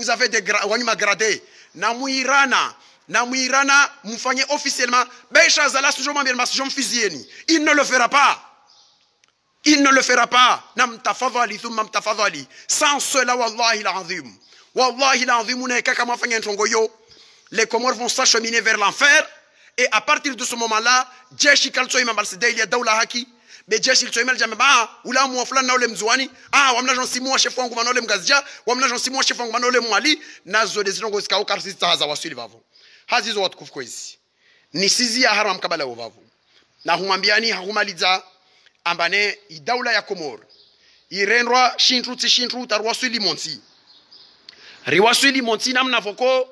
avez des gradés. Namuirana, mufanye officiellement, il ne le fera pas. Il ne le fera pas. Nam tafadhali thumma mtafadhali. Sans cela, wallahi l'azim. Wallahi l'azim, les Comores vont s'acheminer vers l'enfer. Et à partir de ce moment-là, jeshi kalso imam al-Sidaili ya daula haki. Mais jeshi kalso imam al-Jamaba, ula muaflan na ule mzuani. Wamna jonsimu wa shefu wangu manole mgazja. Wamna jonsimu wa shefu wangu manole mwali. Nazo dezinongo iskao karsista haza wasuli vavo. Hazizo watukufu kwa hizi. Nisizi ya haram kabala uvavu. Na humambiani humaliza ambane idaula ya Komor. Irenrwa shintru tarwasuli monti. Riwasuli monti namna voko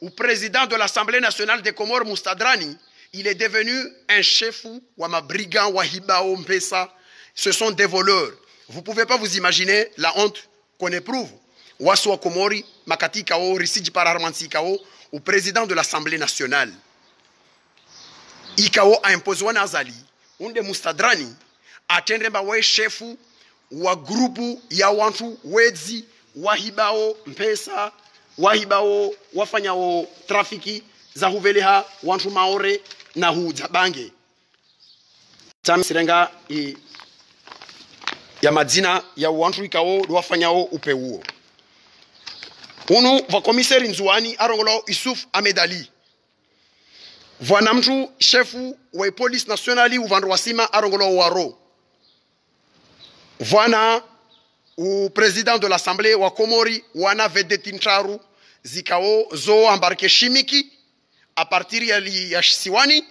ou président de l'Assemblée nationale des Comores Moustadrani, il est devenu un chef ou un brigand Wahibao Mpesa. Ce sont des voleurs. Vous ne pouvez pas vous imaginer la honte qu'on éprouve. Waswa Komori, Makati Kao, Risiji Pararmansi Kao, au président de l'Assemblée nationale. Ikao a imposé un azali, un de Moustadrani, atteindre un chef ou un groupe Yawantu, Wedzi, Wahibao Mpesa, Wahibao wafanyao trafiki za huveleha wantu maore na huzabange. Tam sirenga ya madzina ya wantu ikao wafanyao upeuo. Unu va komiseri nzuani arongolo Isuf Amedali. Vwana mtu chefu wa police nationali uvandro wasima arongolo Waro. Vwana ou président de l'Assemblée wa Komori wana vedeti ncharu zikao zo embarqué chimique à partir ya Siwani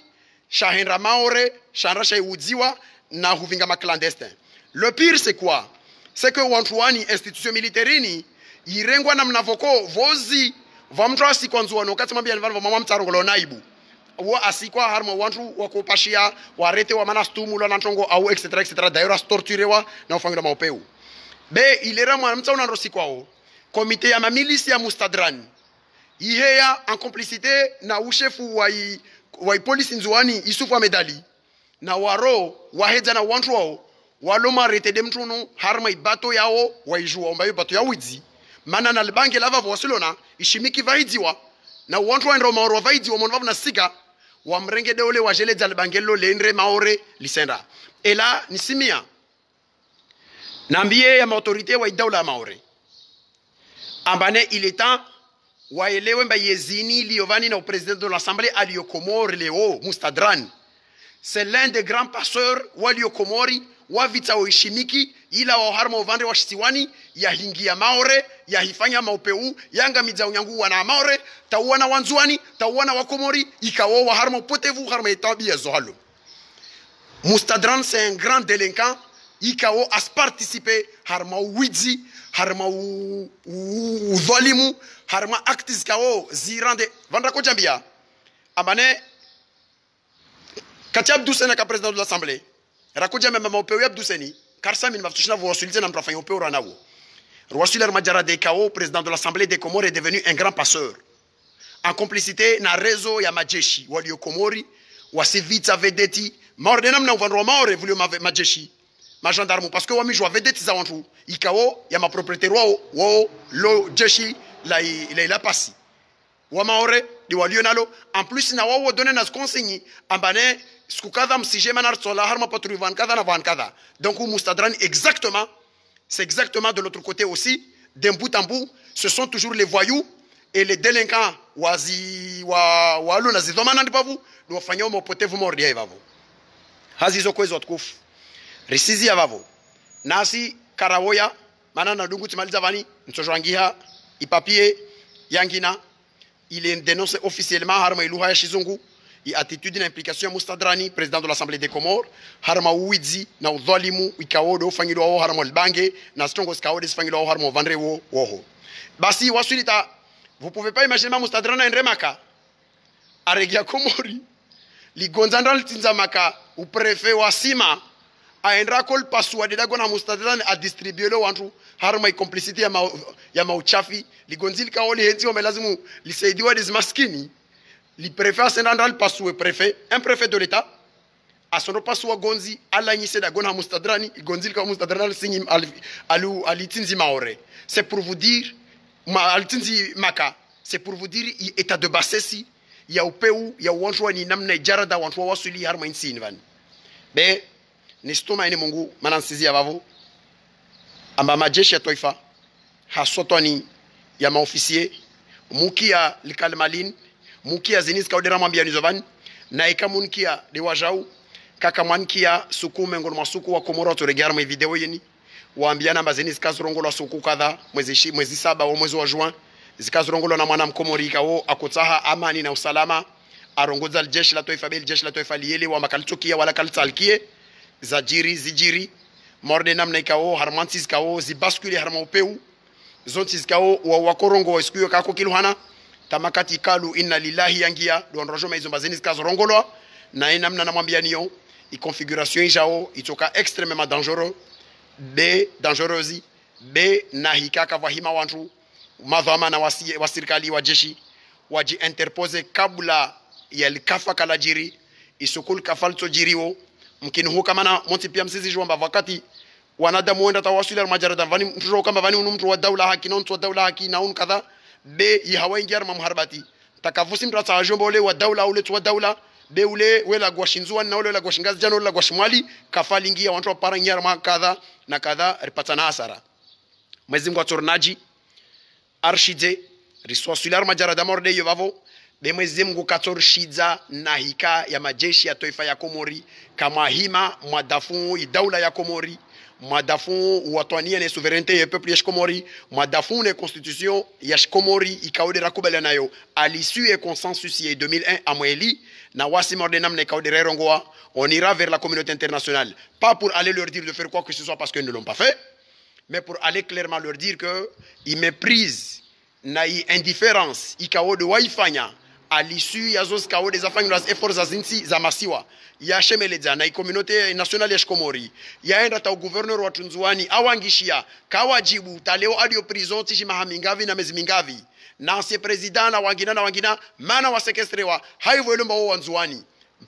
shahendra maore shandra shaiudziwa na huvinga ma clandestin. Le pire c'est quoi? C'est que wantuani institution militarini irengwa na mnavoko vozi vamtwa asikwanzwa no kati mambia nvanva mama mtarongolo naibu wa asikwa harmo wantu wakopashia warete wa manastumu lo nantongo au etc d'ailleurs torturewa na ufangira maopeu. Be ilera mwanamta unandrosi kwao. Komite ya mamilisi ya Moustadrani. Iheya en complicité na ushefu wa polisi nzuani Isufu Amedali. Na waro wahedza na wantu wao. Waloma retede mtuno harma ibato yao waijua ombayo bato ya widzi. Mana na libange lava wasilona ishimiki vaidziwa. Na wantu wa ndro maoro vaidziwa monvavu na siga. Wamrenge deole wajele za libangelo lendre maore lisenda. Ela nisimia. Nambie ya autorité wa idaula maore. Ambane il est temps waelewe mba yezini liovani na président de l'Assemblée alio Komori Leo Moustadrani. C'est l'un des grands passeurs walio Komori wa vita oishimiki ila wa harma ovande wa Siwani ya hingi ya maore ya hifanya maupeu yanga midza unyangu wana maore tauwana wanzuani tauwana wa Komori ikawo wa harma potevu harma etabia zohalo. Moustadrani c'est un grand délinquant. Ikao as participé harma widzi harma udhalimu harma actis kao zirande vanda ko jambia amane kati Abduseni ka président de l'Assemblée rakoja mema mopeu Abduseni karsa min maftushna vo wasulite na mtrafanyo opeu ranawo Rwasuler Majara de Kao président de l'Assemblée des Comores est devenu un grand passeur en complicité na réseau ya majeshi walio Komori wasivita vedeti maordenam na uvandro maore vulio majeshi ma gendarme parce que wami joa vedeti za wantu ikao ya ma propriétaire wo lo jeshi la pasi wa maore di walio nalo en plus na wo donner nas consigne ambane skukadha msije manar sola harma patru van kadha na van kadha. Donc Moustadrani exactement c'est exactement de l'autre côté aussi d'un bout en bout ce sont toujours les voyous et les délinquants wazi wa lo nazidoma ndipavu do fanya mo potevu mordia ivavo hazizo kwezo tukufu risizi ya vavo nasi karawoya mana na dungu timaliza vani mtojwangiha ipapie yangina il est dénoncé officiellement harma iluha ya shizungu i attitude na implication ya Moustadrani président de l'Assemblée des Comores harma uwidzi na udhalimu ikawodo ufangilo wao harma libange na strongo skawode sifangilo wao harma vandre woho basi wasulita vous pouvez pas imaginer Moustadrani endremaka aregia Komori ligonzandral tinzamaka u préfet wa Sima aendra kol pasua de dagona Moustadrani a distribuer le wantu harma i complicité ya mauchafi ligonzili kaoli henzi wamelazimu lisaidiwa des maskini li préfet asendandral pasua préfet un préfet de l'état asono pasua gonzi ala nyise dagona Moustadrani gonzili ka Moustadrani singi alu alitinzi maore. C'est pour vous dire alitinzi maka c'est pour vous dire état de bassesse ya upeu ya wantu ni namna jarada wantu wasuli harma insini van be nistuma ini Mungu manansizia vavo amba majeshi ya taifa hasotoni ya maofisier mukia likalmalin mukia zinis kaudera mwambia nizovan na ikamunkia de wajau kaka mwankia sukume ngoro masuku wa Komoro turegear ma video yeni waambiana mbazeni zikazurongolwa suku kadha mwezi 7 wa mwezi wa Juin zikazurongolwa na mwana mkomori kao akotsaha amani na usalama arongoza jeshi la taifa bel jeshi la taifa liele wa makalitokia wala kaltalkie zajiri zijiri morde namna ikao harmantis kao zibaskule harma upeu zontis kao wa wakorongo iskuyo kako kiluhana tamakati kalu inna lillahi yangia do ndrojoma izo mbazeni zikazurongolwa na namna namwambia niyo i configuration jao itoka extrêmement dangereux b dangereuse b nahika kavahima wantu madhama na wasirikali wa jeshi waji interpose kabla ya likafa kalajiri isukul kafalto jiriwo mkinu kama na monti pia msizi jomba wakati wanadamu wenda tawasuli majarada vani mtu kama vani mtu wa daula haki na mtu wa daula haki na un kadha b yihawaingiar mamharbati takavusi mtu atajomba ule wa daula ule tu wa daula be ule wela gwashinzwa na ule la gwashingazi jana ule la gwashimwali kafalingia watu para nyarma kadha na kadha ripatana hasara mwezi mwa tornaji arshide riswasular majarada morde yovavo be mwezi mwa katorshidza na hika ya majeshi ya taifa ya Komori kama hima mwadafu idaula ya Komori mwadafu watwania ne souveraineté ya peuple ya Komori mwadafu ne constitution ya Komori ikaudera kubela nayo à l'issue et consensus ya 2001 amweli na wasi mordenam ne kaudera rongoa on ira vers la communauté internationale pas pour aller leur dire de faire quoi que ce soit parce qu'ils ne l'ont pas fait mais pour aller clairement leur dire que ils méprisent na indifférence ikao de waifanya à l'issue ya zos kao des affaires des efforts za zinsi za masiwa ya shemeleza na communauté nationale ya Komori yaenda ta gouverneur wa Tunzuani awangishia kawajibu taleo adio prison tishi mahamingavi na mezi mingavi na ancien président na wangina mana wa sekestrewa haivo elomba wa Nzuani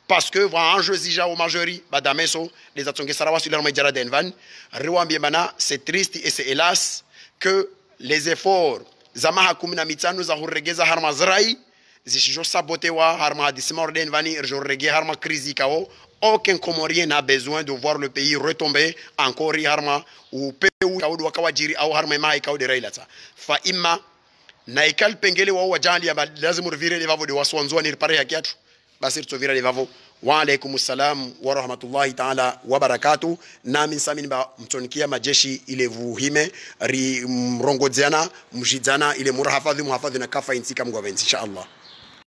parce que va enjeu zija au majorie badameso les atonge sarawa sur leur majara denvan rewambie bana c'est triste et c'est hélas que les efforts zamaha 15 za huregeza harmazrai zishijo sabotewa harma dismorden vani rejorege harma crise kao aucun Comorien n'a besoin de voir le pays retomber encore harma ou peu kaudwa kawajiri au harma mai kaude railata fa imma na ikal pengele wa wajali ya lazima revire les vavo de waswanzwa ni repare ya kiatu basi tovira les vavo wa alaykum assalam wa rahmatullahi ta'ala wa barakatuh na min samin ba mtonikia majeshi ile vuhime ri mrongodziana mjidana ile muhafadhi na kafa insika mgwavenzi inshallah.